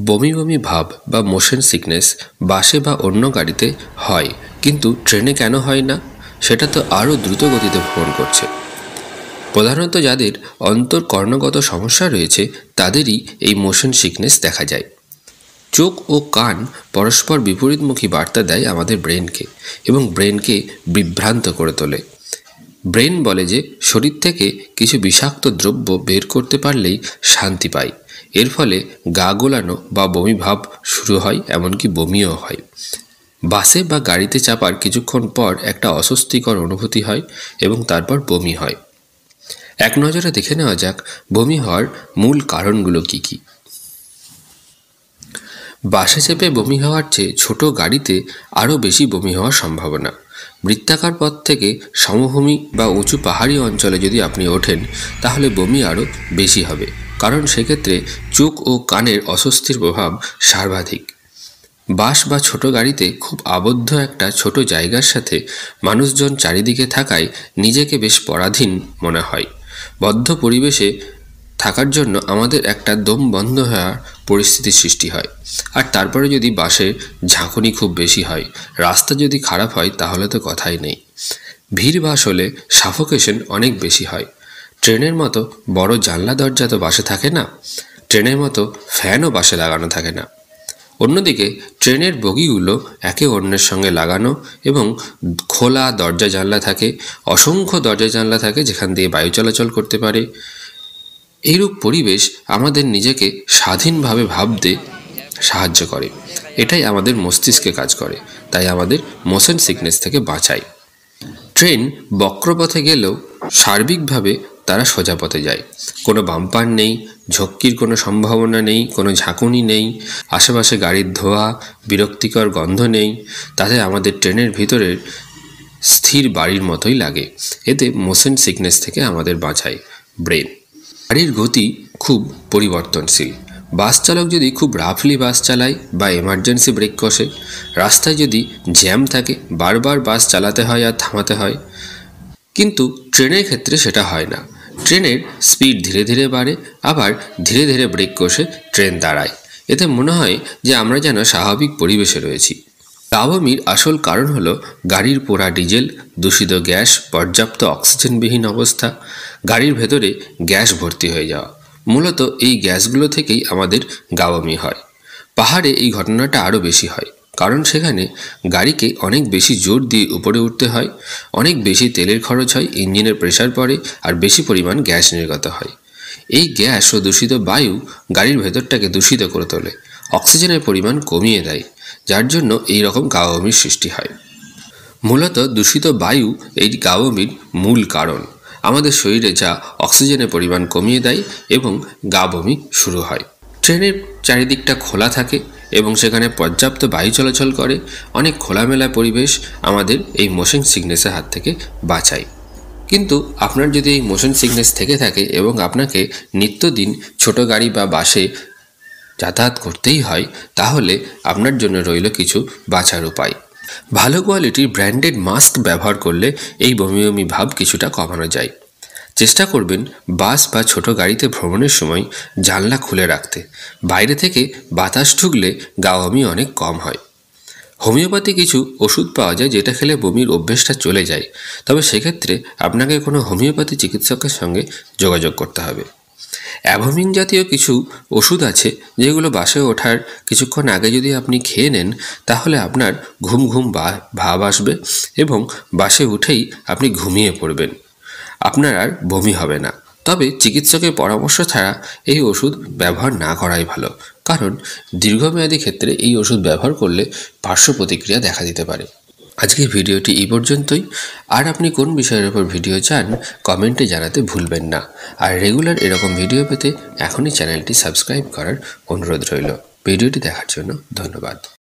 বমি বমি ভাব বা মোশন সিকনেস বাসে বা অন্য গাড়িতে হয়, কিন্তু ট্রেনে কেন হয় না? সেটা তো আরও দ্রুত গতিতে ভ্রমণ করছে। প্রধানত যাদের অন্তর্কর্ণগত সমস্যা রয়েছে তাদেরই এই মোশন সিকনেস দেখা যায়। চোখ ও কান পরস্পর বিপরীতমুখী বার্তা দেয় আমাদের ব্রেনকে এবং ব্রেনকে বিভ্রান্ত করে তোলে। ব্রেন বলে যে শরীর থেকে কিছু বিষাক্ত দ্রব্য বের করতে পারলেই শান্তি পাই। এর ফলে গা গোলানো বা বমি ভাব শুরু হয়, এমনকি বমিও হয়। বাসে বা গাড়িতে চাপার কিছুক্ষণ পর একটা অস্বস্তিকর অনুভূতি হয় এবং তারপর বমি হয়। এক নজরে দেখে নেওয়া যাক বমি হওয়ার মূল কারণগুলো কী কী। বাসে চেপে বমি হওয়ার চেয়ে ছোট গাড়িতে আরও বেশি বমি হওয়ার সম্ভাবনা। বৃত্তাকার পথ থেকে সমভূমি বা উঁচু পাহাড়ি অঞ্চলে যদি আপনি ওঠেন তাহলে বমি আরও বেশি হবে, কারণ সেক্ষেত্রে চোখ ও কানের অস্বস্তির প্রভাব সর্বাধিক। বাস বা ছোট গাড়িতে খুব আবদ্ধ একটা ছোট জায়গার সাথে মানুষজন চারিদিকে থাকায় নিজেকে বেশ পরাধীন মনে হয়। বদ্ধ পরিবেশে থাকার জন্য আমাদের একটা দম বন্ধ হওয়ার পরিস্থিতির সৃষ্টি হয়। আর তারপরে যদি বাসের ঝাঁকুনি খুব বেশি হয়, রাস্তা যদি খারাপ হয়, তাহলে তো কথাই নেই। ভিড় বাস হলে সাফোকেশন অনেক বেশি হয়। ট্রেনের মতো বড় জানলা দরজা তো বাসে থাকে না, ট্রেনের মতো ফ্যানও বাসে লাগানো থাকে না। অন্যদিকে ট্রেনের বগিগুলো একে অন্যের সঙ্গে লাগানো এবং খোলা দরজা জানলা থাকে, অসংখ্য দরজা জানলা থাকে যেখান দিয়ে বায়ু চলাচল করতে পারে। এইরূপ পরিবেশ আমাদের নিজেকে স্বাধীনভাবে ভাবতে সাহায্য করে। এটাই আমাদের মস্তিষ্কে কাজ করে, তাই আমাদের মোশন সিকনেস থেকে বাঁচায়। ট্রেন বক্রপথে গেলেও সার্বিকভাবে তারা সোজা পথে যায়। কোনো বাম্পার নেই, ঝক্কির কোনো সম্ভাবনা নেই, কোনো ঝাঁকুনি নেই, আশেপাশে গাড়ির ধোঁয়া, বিরক্তিকর গন্ধ নেই। তাতে আমাদের ট্রেনের ভিতরের স্থির বাড়ির মতোই লাগে। এতে মোশন সিকনেস থেকে আমাদের বাঁচায় ব্রেন। গাড়ির গতি খুব পরিবর্তনশীল। বাস চালক যদি খুব রাফলি বাস চালায় বা এমার্জেন্সি ব্রেক কষে, রাস্তায় যদি জ্যাম থাকে, বারবার বাস চালাতে হয় আর থামাতে হয়। কিন্তু ট্রেনের ক্ষেত্রে সেটা হয় না। ট্রেনের স্পিড ধীরে ধীরে বাড়ে, আবার ধীরে ধীরে ব্রেক কষে ট্রেন দাঁড়ায়। এতে মনে হয় যে আমরা যেন স্বাভাবিক পরিবেশে রয়েছি। গা বমির আসল কারণ হলো গাড়ির পোড়া ডিজেল, দূষিত গ্যাস, পর্যাপ্ত অক্সিজেনবিহীন অবস্থা, গাড়ির ভেতরে গ্যাস ভর্তি হয়ে যাওয়া। মূলত এই গ্যাসগুলো থেকেই আমাদের গা বমি হয়। পাহাড়ে এই ঘটনাটা আরও বেশি হয়, কারণ সেখানে গাড়িকে অনেক বেশি জোর দিয়ে উপরে উঠতে হয়, অনেক বেশি তেলের খরচ হয়, ইঞ্জিনের প্রেশার পড়ে, আর বেশি পরিমাণ গ্যাস নির্গত হয়। এই গ্যাস ও দূষিত বায়ু গাড়ির ভেতরটাকে দূষিত করে তোলে, অক্সিজেনের পরিমাণ কমিয়ে দেয়, যার জন্য এই রকম গা বমির সৃষ্টি হয়। মূলত দূষিত বায়ু এই গা বমির মূল কারণ। আমাদের শরীরে যা অক্সিজেনের পরিমাণ কমিয়ে দেয় এবং গা বমি শুরু হয়। ট্রেনের চারিদিকটা খোলা থাকে এবং সেখানে পর্যাপ্ত বায়ু চলাচল করে। অনেক খোলামেলা পরিবেশ আমাদের এই মোশন সিকনেসের হাত থেকে বাঁচায়। কিন্তু আপনার যদি এই মোশন সিকনেস থেকে থাকে এবং আপনাকে নিত্যদিন ছোট গাড়ি বা বাসে যাতায়াত করতেই হয়, তাহলে আপনার জন্য রইল কিছু বাঁচার উপায়। ভালো কোয়ালিটির ব্র্যান্ডেড মাস্ক ব্যবহার করলে এই বমি বমি ভাব কিছুটা কমানো যায়। চেষ্টা করবেন বাস বা ছোট গাড়িতে ভ্রমণের সময় জানলা খুলে রাখতে। বাইরে থেকে বাতাস ঢুকলে গা বমি অনেক কম হয়। হোমিওপ্যাথি কিছু ওষুধ পাওয়া যায় যেটা খেলে বমির অভ্যেসটা চলে যায়, তবে সেক্ষেত্রে আপনাকে কোনো হোমিওপ্যাথি চিকিৎসকের সঙ্গে যোগাযোগ করতে হবে। অ্যাভোমিন জাতীয় কিছু ওষুধ আছে যেগুলো বাসে ওঠার কিছুক্ষণ আগে যদি আপনি খেয়ে নেন, তাহলে আপনার ঘুম ঘুম ভাব আসবে এবং বাসে উঠেই আপনি ঘুমিয়ে পড়বেন। আপনার আর বমি হবে না। তবে চিকিৎসকের পরামর্শ ছাড়া এই ওষুধ ব্যবহার না করাই ভালো, কারণ দীর্ঘমেয়াদী ক্ষেত্রে এই ওষুধ ব্যবহার করলে পার্শ্ব প্রতিক্রিয়া দেখা দিতে পারে। আজকের ভিডিওটি এই পর্যন্তই। আর আপনি কোন বিষয়ের উপর ভিডিও চান কমেন্টে জানাতে ভুলবেন না। আর রেগুলার এরকম ভিডিও পেতে এখনই চ্যানেলটি সাবস্ক্রাইব করার অনুরোধ রইল। ভিডিওটি দেখার জন্য ধন্যবাদ।